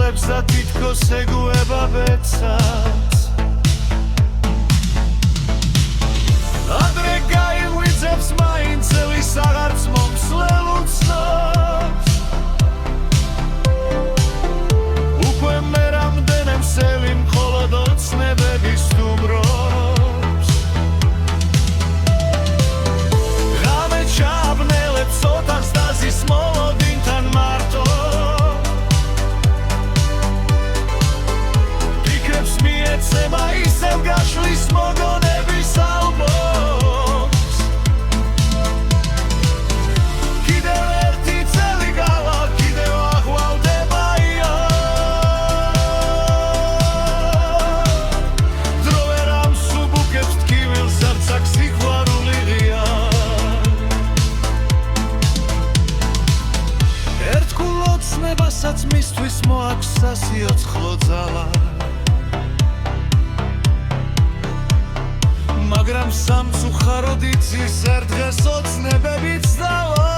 მოვკლებს და თითქოს ეგუება ბედსაც ადრე გაიღვიძებს მაინც ელის აღარც მომსვლელ უცნობს უკვე მე რამდენე მსელი მხოლოდ ოცნებები სტუმრობს ღამე ჩაბნელებს ოთახს დაზის მოლოდინთან მარტო ფიქრებს მიეცემა ისევ გაშლის მოგონების ალბომს კიდევ ერთი წელი გავა კიდევ აღვალდება დრო ვერ ამსუბუქებს ტკივილს არც აქ სიყვარული ღია ერთგულ ოცნებასაც მისთვის მოაქვს სასიოცხლო ძალა მაგრამ სამწუხაროდ იცის ერთ დღეს ოცნებებიც დავა